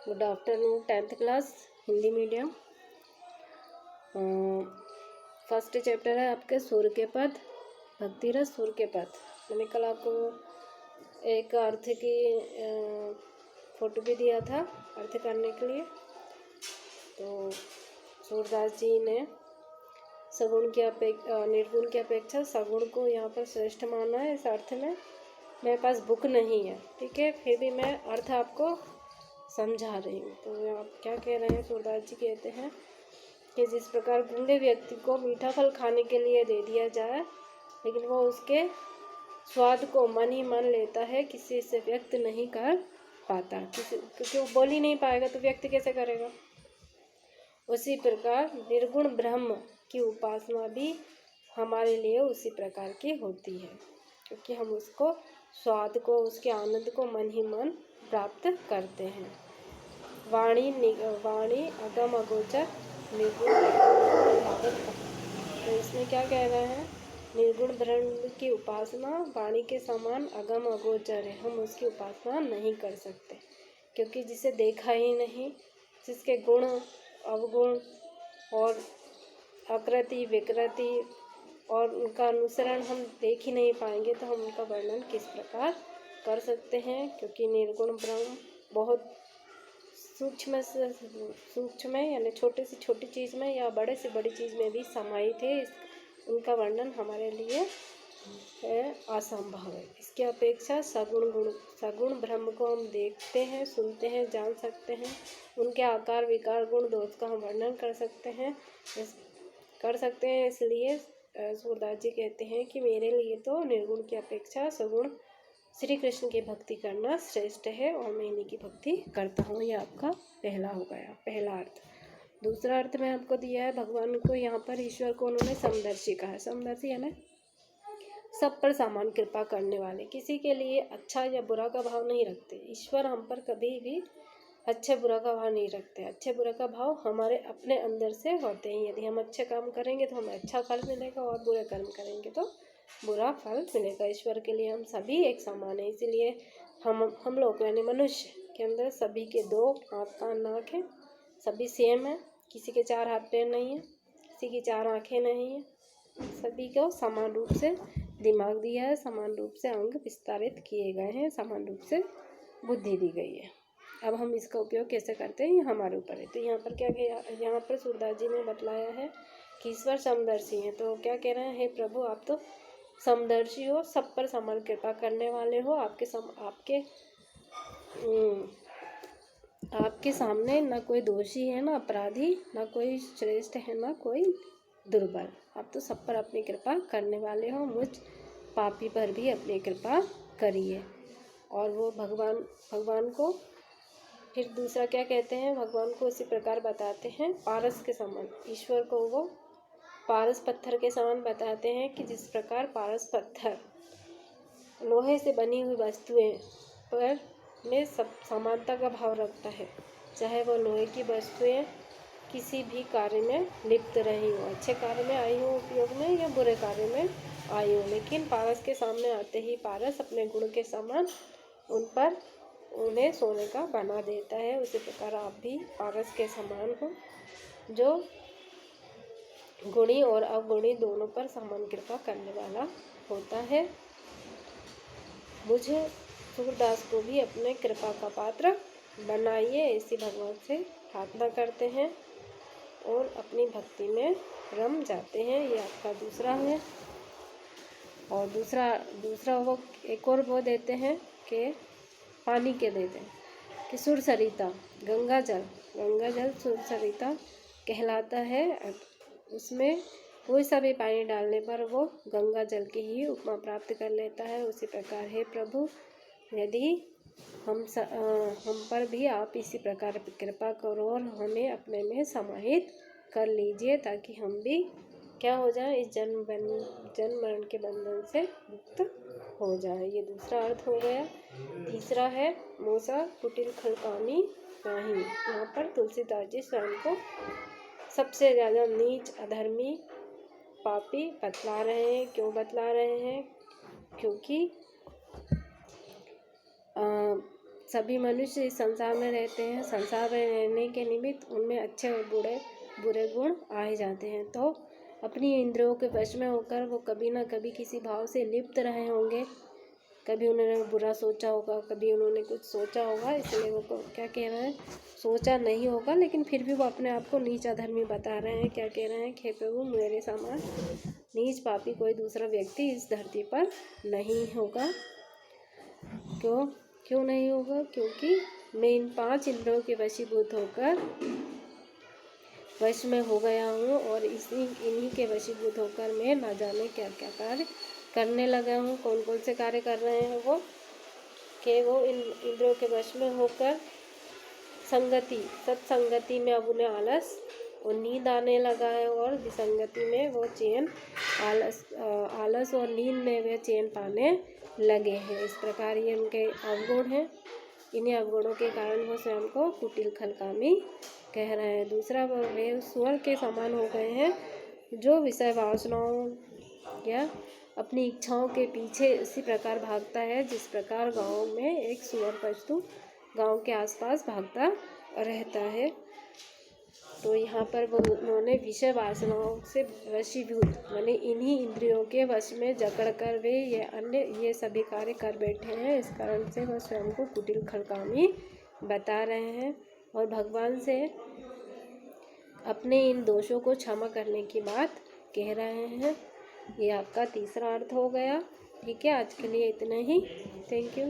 Good afternoon 10th class Hindi medium. First chapter है आपके सूर्य के पद, भक्तिरस सूर्य के पद। मैंने कल आपको एक अर्थ की फोटो भी दिया था अर्थ करने के लिए। तो सूरदास जी ने सगुण की निर्गुण की अपेक्षा सगुण को यहाँ पर श्रेष्ठ माना है। इस अर्थ में मेरे पास बुक नहीं है, ठीक है, फिर भी मैं अर्थ आपको समझा रही हूँ। तो आप क्या कह रहे हैं? सूरदास जी कहते हैं कि जिस प्रकार गूंगे व्यक्ति को मीठा फल खाने के लिए दे दिया जाए, लेकिन वो उसके स्वाद को मन ही मन लेता है, किसी से व्यक्त नहीं कर पाता, क्योंकि वो बोल ही नहीं पाएगा तो व्यक्त कैसे करेगा। उसी प्रकार निर्गुण ब्रह्म की उपासना भी हमारे लिए उसी प्रकार की होती है, क्योंकि हम उसको स्वाद को, उसके आनंद को मन ही मन प्राप्त करते हैं। वाणी अगम अगोचर निर्गुण भागवत। तो इसमें क्या कह रहे हैं? निर्गुण ब्रह्म की उपासना वाणी के समान अगम अगोचर है, हम उसकी उपासना नहीं कर सकते, क्योंकि जिसे देखा ही नहीं, जिसके गुण अवगुण और आकृति विकृति और उनका अनुसरण हम देख ही नहीं पाएंगे, तो हम उनका वर्णन किस प्रकार कर सकते हैं। क्योंकि निर्गुण ब्रह्म बहुत सूक्ष्म है, यानी छोटे से छोटी चीज़ में या बड़े से बड़ी चीज़ में भी समाहित है। उनका वर्णन हमारे लिए असंभव है। इसके अपेक्षा सगुण ब्रह्म को हम देखते हैं, सुनते हैं, जान सकते हैं। उनके आकार विकार गुण दोष का हम वर्णन कर सकते हैं। इसलिए सूरदास जी कहते हैं कि मेरे लिए तो निर्गुण की अपेक्षा सगुण श्री कृष्ण की भक्ति करना श्रेष्ठ है, और मैं इन्हीं की भक्ति करता हूँ। ये आपका पहला हो गया, पहला अर्थ। दूसरा अर्थ में आपको दिया है, भगवान को यहाँ पर ईश्वर को उन्होंने समदर्शी कहा है। समदर्शी यानी सब पर समान कृपा करने वाले, किसी के लिए अच्छा या बुरा का भाव नहीं रखते। ईश्वर हम पर कभी भी अच्छे बुरा का भाव नहीं रखते। अच्छे बुरा का भाव हमारे अपने अंदर से होते हैं। यदि हम अच्छे काम करेंगे तो हमें अच्छा फल मिलेगा, और बुरे कर्म करेंगे तो बुरा फल मिलेगा। ईश्वर के लिए हम सभी एक समान है, इसीलिए हम लोग यानी मनुष्य के अंदर सभी के 2 आँख कान नाक है, सभी सेम है। किसी के 4 हाथ पैर नहीं है, किसी की 4 आँखें नहीं है। सभी को समान रूप से दिमाग दिया है, समान रूप से अंग विस्तारित किए गए हैं, समान रूप से बुद्धि दी गई है। अब हम इसका उपयोग कैसे करते हैं, ये हमारे ऊपर है। तो यहाँ पर क्या किया? यहाँ पर सूरदास जी ने बतलाया है कि ईश्वर समदर्शी हैं। तो क्या कह रहे हैं? हे प्रभु, आप तो समदर्शी हो, सब पर समान कृपा करने वाले हो। आपके सामने न कोई दोषी है, न अपराधी, न कोई श्रेष्ठ है, न कोई दुर्बल। आप तो सब पर अपनी कृपा करने वाले हो, मुझ पापी पर भी अपनी कृपा करिए। और वो भगवान को फिर दूसरा क्या कहते हैं? भगवान को उसी प्रकार बताते हैं पारस के समान। ईश्वर को वो पारस पत्थर के समान बताते हैं कि जिस प्रकार पारस पत्थर लोहे से बनी हुई वस्तुएं पर में सब समानता का भाव रखता है, चाहे वो लोहे की वस्तुएं किसी भी कार्य में लिप्त रही हो, अच्छे कार्य में आई हो उपयोग में या बुरे कार्य में आई हो, लेकिन पारस के सामने आते ही पारस अपने गुण के समान उन्हें सोने का बना देता है। उसी प्रकार आप भी पारस के समान हो, जो गुणी और अवगुणी दोनों पर समान कृपा करने वाला होता है। मुझे सूरदास को भी अपने कृपा का पात्र बनाइए, ऐसी भगवान से प्रार्थना करते हैं और अपनी भक्ति में रम जाते हैं। ये आपका दूसरा है। और दूसरा वो एक और वो देते हैं कि पानी के देते हैं कि सुर सरिता गंगा जल सुर सरिता कहलाता है। उसमें कोई सा भी पानी डालने पर वो गंगा जल की ही उपमा प्राप्त कर लेता है। उसी प्रकार है प्रभु, यदि हम पर भी आप इसी प्रकार कृपा करो और हमें अपने में समाहित कर लीजिए, ताकि हम भी क्या हो जाए? इस जन्म मरण के बंधन से मुक्त हो जाए। ये दूसरा अर्थ हो गया। तीसरा है मोसा कुटिल खलकामी नाही। यहाँ पर तुलसीदास जी स्वयं को सबसे ज़्यादा नीच, अधर्मी, पापी बतला रहे हैं। क्यों बतला रहे हैं? क्योंकि सभी मनुष्य इस संसार में रहते हैं। संसार में रहने के निमित्त उनमें अच्छे और बुरे गुण आ ही जाते हैं। तो अपनी इंद्रियों के वश में होकर वो कभी ना कभी किसी भाव से लिप्त रहे होंगे। कभी उन्होंने बुरा सोचा होगा, कभी उन्होंने कुछ सोचा होगा, इसलिए वो क्या कह रहे हैं, सोचा नहीं होगा, लेकिन फिर भी वो अपने आप को नीच अधर्मी बता रहे हैं। क्या कह रहे हैं, हे प्रभु, मेरे समान नीच पापी कोई दूसरा व्यक्ति इस धरती पर नहीं होगा। क्यों नहीं होगा? क्योंकि मैं इन 5 इंद्रियों के वशीभूत होकर वश में हो गया हूँ और इन्हीं के वशीभूत होकर मैं ना जाने क्या क्या कार्य करने लगा हूँ। कौन कौन से कार्य कर रहे हैं वो? कि वो इन इंद्रियों के वश में होकर सत्संगति में अब उन्हें आलस और नींद आने लगा है, और विसंगति में वो आलस और नींद में वे चैन पाने लगे हैं। इस प्रकार ये उनके अवगुण हैं। इन्हीं अवगुणों के कारण वो स्वयं को कुटिल खलकामी कह रहे हैं। दूसरा, वे सुअर के समान हो गए हैं, जो विषय वासनाओं या अपनी इच्छाओं के पीछे इसी प्रकार भागता है जिस प्रकार गांव में एक सुअर पशु गांव के आसपास भागता रहता है। तो यहाँ पर उन्होंने विषय वासनाओं से वशीभूत माने इन्हीं इंद्रियों के वश में जकड़ कर वे ये सभी कार्य कर बैठे हैं। इस कारण से वह स्वयं को कुटिल खलकामी बता रहे हैं और भगवान से अपने इन दोषों को क्षमा करने की बात कह रहे हैं। ये आपका तीसरा अर्थ हो गया। ठीक है, आज के लिए इतना ही। Thank you.